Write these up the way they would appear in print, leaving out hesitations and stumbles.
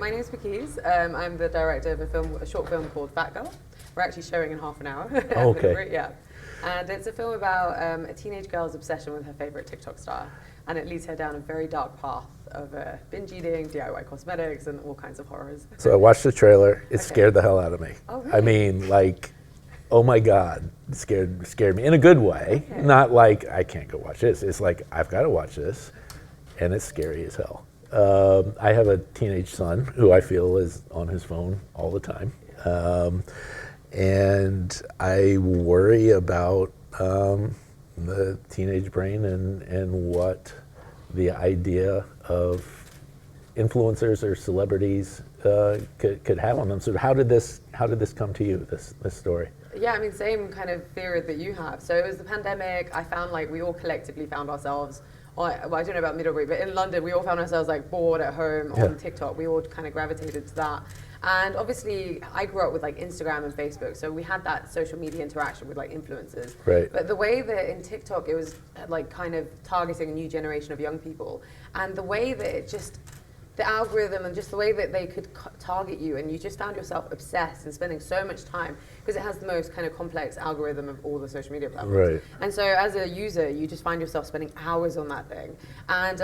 My name's Makez. I'm the director of a short film called Fat Girl. We're actually showing in half an hour. Okay. Yeah. And it's a film about a teenage girl's obsession with her favorite TikTok star. And it leads her down a very dark path of binge eating, DIY cosmetics, and all kinds of horrors. So I watched the trailer. It Okay. scared the hell out of me. Oh, I really? mean, like, oh my God, it scared me in a good way. Okay. Not like I can't go watch this. It's like I've got to watch this, and it's scary as hell. I have a teenage son who I feel is on his phone all the time, and I worry about the teenage brain and what the idea of influencers or celebrities could have on them. So how did this come to you, this story? Yeah, I mean, same kind of theory that you have. So it was the pandemic. I found like we all collectively found ourselves, well, I don't know about Middlebury, but in London, we all found ourselves like bored at home on TikTok. We all kind of gravitated to that. And obviously, I grew up with like Instagram and Facebook, so we had that social media interaction with like influencers. Right. But the way that in TikTok, it was like kind of targeting a new generation of young people, and the way that it just, the algorithm and just the way that they could target you, and you just found yourself obsessed and spending so much time, because it has the most kind of complex algorithm of all the social media platforms. Right. And so as a user, you just find yourself spending hours on that thing. And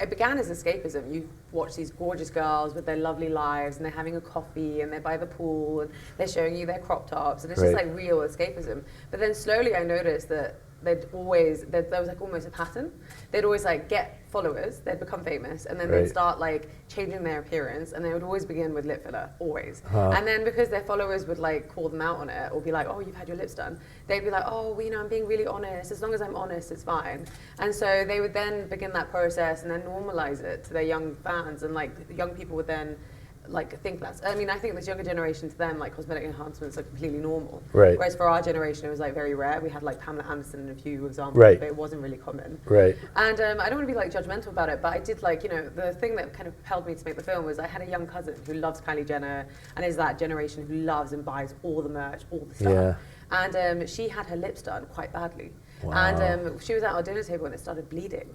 it began as escapism. You watch these gorgeous girls with their lovely lives, and they're having a coffee, and they're by the pool, and they're showing you their crop tops, and it's just like real escapism. But then slowly I noticed that there was like almost a pattern. They'd always like get followers, they'd become famous, and then they'd start like changing their appearance, and they would always begin with lip filler, always. And then because their followers would like call them out on it, or be like, oh, you've had your lips done, they'd be like, oh, well, you know, I'm being really honest, as long as I'm honest, it's fine. And so they would then begin that process and then normalize it to their young fans, and like the young people would then like think that's, I mean, I think this younger generation, to them, like cosmetic enhancements are completely normal. Right. Whereas for our generation, it was like very rare. We had like Pamela Anderson and a few examples, Right. but it wasn't really common. Right. And I don't want to be like judgmental about it, but I did like, you know, the thing that kind of propelled me to make the film was I had a young cousin who loves Kylie Jenner and is that generation who loves and buys all the merch, all the stuff. Yeah. And she had her lips done quite badly. Wow. And she was at our dinner table and it started bleeding.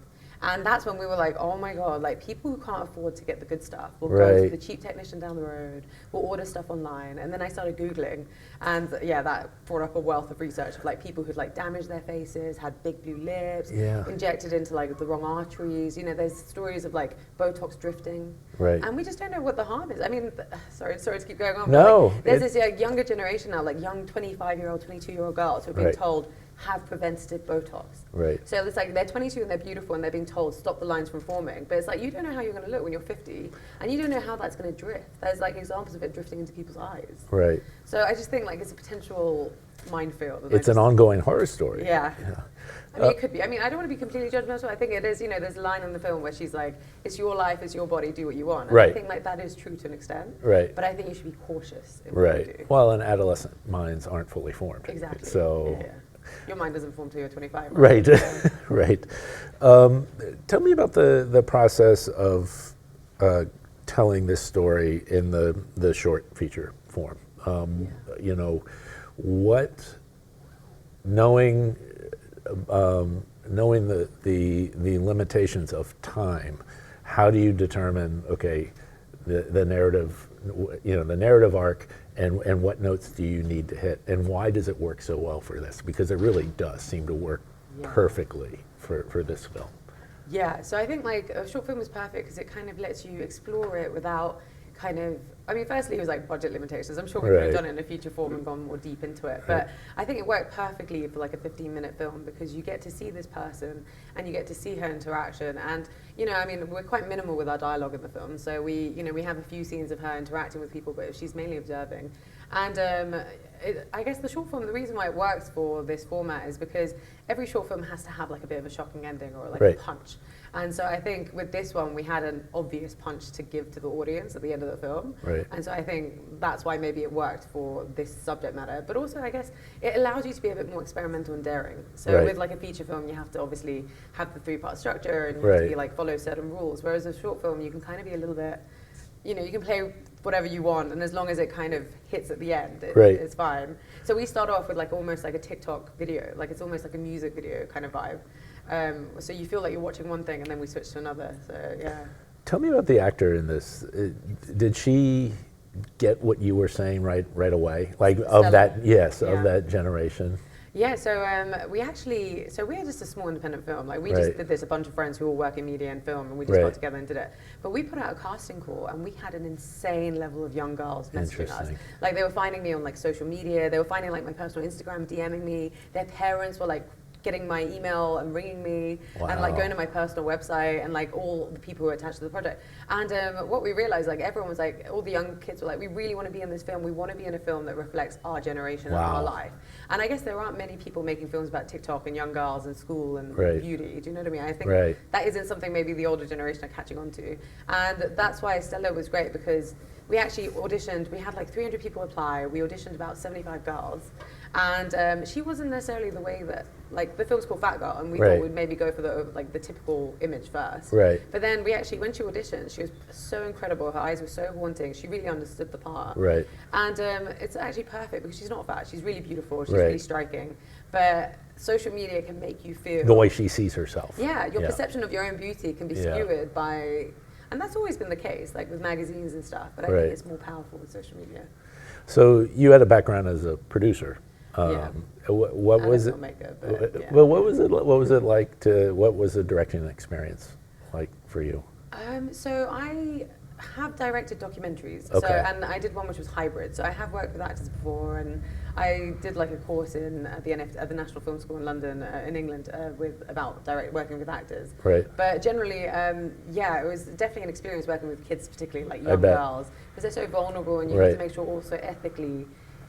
And that's when we were like, oh my God, like people who can't afford to get the good stuff will go to the cheap technician down the road, will order stuff online. And then I started Googling, and yeah, that brought up a wealth of research of like people who'd like damaged their faces, had big blue lips, injected into like the wrong arteries. You know, there's stories of like Botox drifting. Right. And we just don't know what the harm is. I mean, sorry to keep going on. No. But like, there's this younger generation now, like young 25-year-old, 22-year-old girls who are being told, have preventative Botox. Right. So it's like they're 22 and they're beautiful and they're being told stop the lines from forming, but it's like you don't know how you're going to look when you're 50, and you don't know how that's going to drift. There's like examples of it drifting into people's eyes. Right. So I just think like it's a potential minefield. It's an ongoing horror story. Yeah. I mean, it could be. I mean, I don't want to be completely judgmental. I think it is, you know, there's a line in the film where she's like, it's your life, it's your body, do what you want. And I think like that is true to an extent. Right. But I think you should be cautious in what you do. Well, and adolescent minds aren't fully formed. Exactly. So. Yeah. Your mind doesn't form till you're 25. Right. Right. Tell me about the process of telling this story in the short feature form. You know, knowing the limitations of time, how do you determine, okay, the narrative, you know, the narrative arc, and what notes do you need to hit, and why does it work so well for this? Because it really does seem to work perfectly for this film. Yeah, so I think like a short film is perfect because it kind of lets you explore it without kind of, I mean, firstly, it was like budget limitations. I'm sure we could have done it in a feature form and gone more deep into it. But I think it worked perfectly for like a 15-minute film because you get to see this person and you get to see her interaction. And, you know, I mean, we're quite minimal with our dialogue in the film. So we have a few scenes of her interacting with people, but she's mainly observing. And I guess the short film, the reason why it works for this format is because every short film has to have like a bit of a shocking ending or like a punch. And so I think with this one, we had an obvious punch to give to the audience at the end of the film. Right. And so I think that's why maybe it worked for this subject matter. But also, I guess, it allows you to be a bit more experimental and daring. So with like a feature film, you have to obviously have the 3-part structure and you have to be like follow certain rules. Whereas a short film, you can kind of be a little bit, you know, you can play whatever you want, and as long as it kind of hits at the end, it's fine. So we start off with like almost like a TikTok video, like it's almost like a music video kind of vibe. So you feel like you're watching one thing, and then we switch to another. So yeah. Tell me about the actor in this. Did she get what you were saying right away? Like Stella. of that, yes, Yeah. of that generation. Yeah, so we're just a small independent film. Like we Right. just did this, a bunch of friends who all work in media and film, and we just Right. got together and did it. But we put out a casting call, and we had an insane level of young girls messaging us. Interesting. Like they were finding me on like social media, they were finding like my personal Instagram, DMing me. Their parents were like getting my email and ringing me, and like Wow. going to my personal website, and like all the people who were attached to the project. And what we realized, like everyone was like, all the young kids were like, we really want to be in this film. We want to be in a film that reflects our generation and Wow. our life. And I guess there aren't many people making films about TikTok and young girls and school and Right. beauty. Do you know what I mean? I think Right. that isn't something maybe the older generation are catching on to. And that's why Stella was great, because we actually auditioned. We had like 300 people apply. We auditioned about 75 girls. And she wasn't necessarily the way that, like, the film's called Fat Girl, and we Right. thought we'd maybe go for the typical image first. Right. But then we actually, when she auditioned, she was so incredible. Her eyes were so haunting. She really understood the part. Right. And it's actually perfect because she's not fat. She's really beautiful. She's Right. really striking. But social media can make you feel The way she sees herself. yeah, your perception of your own beauty can be Yeah. skewed by, and that's always been the case, like with magazines and stuff. But I Right. think it's more powerful with social media. So you had a background as a producer. Yeah. What And was a it? filmmaker, but yeah. Well, what was it? What was it like to? What was the directing experience like for you? So I have directed documentaries. So, Okay. and I did one which was hybrid. So I have worked with actors before, and I did like a course at the National Film School in London, in England, about working with actors. Right. But generally, yeah, it was definitely an experience working with kids, particularly like I young bet. girls, because they're so vulnerable, and you Right. have to make sure also ethically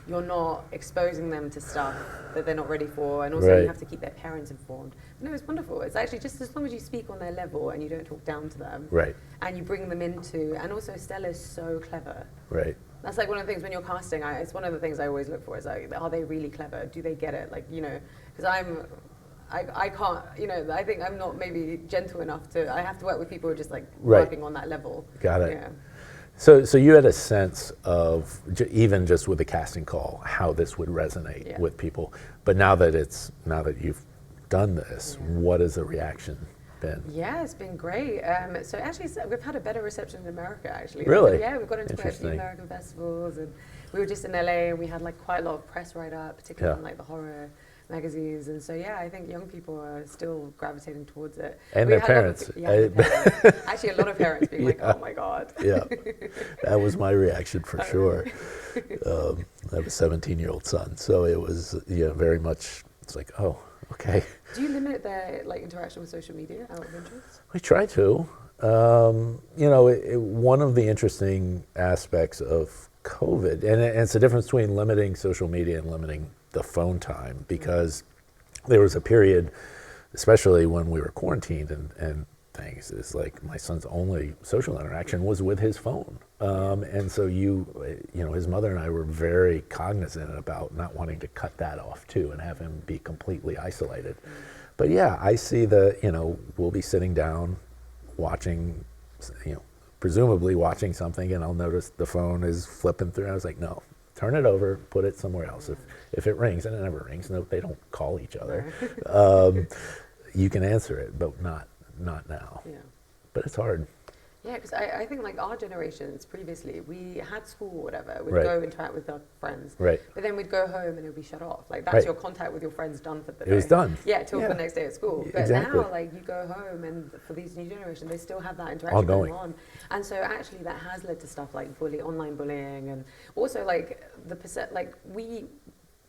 you're not exposing them to stuff that they're not ready for, and also Right. you have to keep their parents informed. No, it's wonderful. It's actually just as long as you speak on their level and you don't talk down to them, Right. and you bring them into, and also Stella's so clever. Right. That's like one of the things when you're casting, it's one of the things I always look for is like, are they really clever? Do they get it? Like, you know, because I can't, you know, I think I'm not maybe gentle enough I have to work with people who are just like Right. working on that level. Got it. Yeah. So you had a sense of even just with the casting call how this would resonate Yeah. with people, but now that you've done this, Yeah. what has the reaction been? Yeah, it's been great. So actually, we've had a better reception in America, actually. Really? Yeah, we've got into quite a few Interesting. American festivals, and we were just in LA, and we had like quite a lot of press write-up, particularly Yeah. on like the horror magazines. And so yeah, I think young people are still gravitating towards it. And We their had a lot of- parents. yeah, their parents. Actually, a lot of parents being like, Yeah. "Oh my god." Yeah, that was my reaction for sure. I have a 17-year-old son, so it was very much. It's like, oh, okay. Do you limit their like interaction with social media out of interest? We try to. One of the interesting aspects of COVID, and it's the difference between limiting social media and limiting the phone time, because there was a period, especially when we were quarantined and things, is like my son's only social interaction was with his phone. And so his mother and I were very cognizant about not wanting to cut that off too and have him be completely isolated. But yeah, I see we'll be sitting down watching, presumably watching something, and I'll notice the phone is flipping through. I was like, no, turn it over, put it somewhere else. If it rings, and it never rings, no, they don't call each other. You can answer it, but not now. Yeah. But it's hard. Yeah, because I think like our generations previously, we had school or whatever, we'd Right. go interact with our friends. Right. But then we'd go home and it would be shut off. Like that's Right. your contact with your friends done for the It day. was done. Yeah, till Yeah. the next day at school. But Exactly. now like you go home and for these new generation, they still have that interaction Ongoing. going on. And so actually that has led to stuff like online bullying, and also like we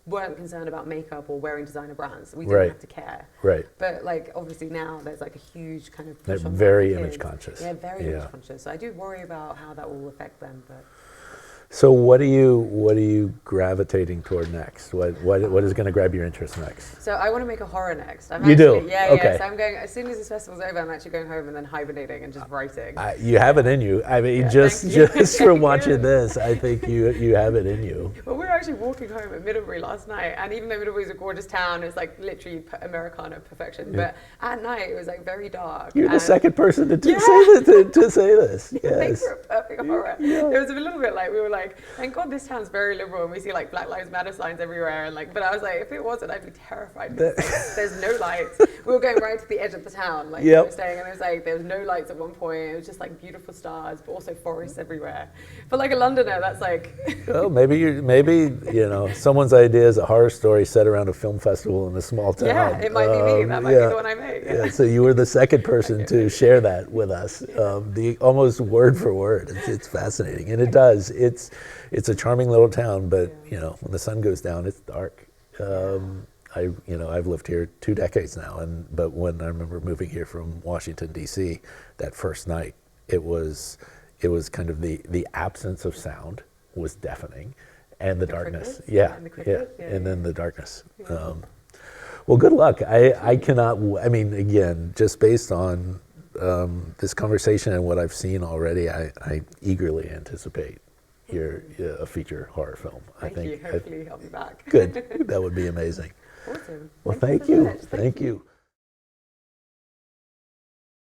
weren't concerned about makeup or wearing designer brands. We didn't Right. have to care. Right. But like obviously now there's like a huge kind of They're push on very kids. image conscious. Yeah, very Yeah. image conscious. So I do worry about how that will affect them. But So what are you gravitating toward next? What is going to grab your interest next? so I want to make a horror next. You do? Yeah, Okay. yeah. So I'm going as soon as this festival's over. I'm actually going home and then hibernating and just writing. You have it in you. I mean, Yeah, just thank you. just from Thank watching you. this, I think you have it in you. Well, we're actually walking home at Middlebury last night, and even though Middlebury's a gorgeous town, it's like literally Americana perfection. Yeah. But at night it was like very dark. You're the and- second person to Yeah. to say this. Thanks Yes. for a perfect horror. Yeah. It was a little bit like we were like, thank God this town's very liberal and we see like Black Lives Matter signs everywhere. And like, but I was like, if it wasn't, I'd be terrified. Because, like, there's no lights. We were going right to the edge of the town, like Yep. we were staying, and it was like there was no lights at one point. It was just like beautiful stars, but also forests everywhere. For like a Londoner, that's like. Well, maybe you know someone's idea is a horror story set around a film festival in a small town. Yeah, it might be me. That might be the one I make. Yeah, so you were the second person to share that with us, the almost word for word. It's fascinating, and it does. It's a charming little town, but you know when the sun goes down, it's dark. I've lived here 2 decades now, but when I remember moving here from Washington D.C. that first night, it was kind of the absence of sound was deafening, and the darkness. crickets? Yeah, And the crickets? Yeah, and yeah. then the darkness. Yeah. Well, good luck. I cannot. I mean, again, just based on this conversation and what I've seen already, I eagerly anticipate a feature horror film. Thank you. Hopefully, help me back. Good. That would be amazing. Awesome. Well, Thank thank so you. much. Thank you.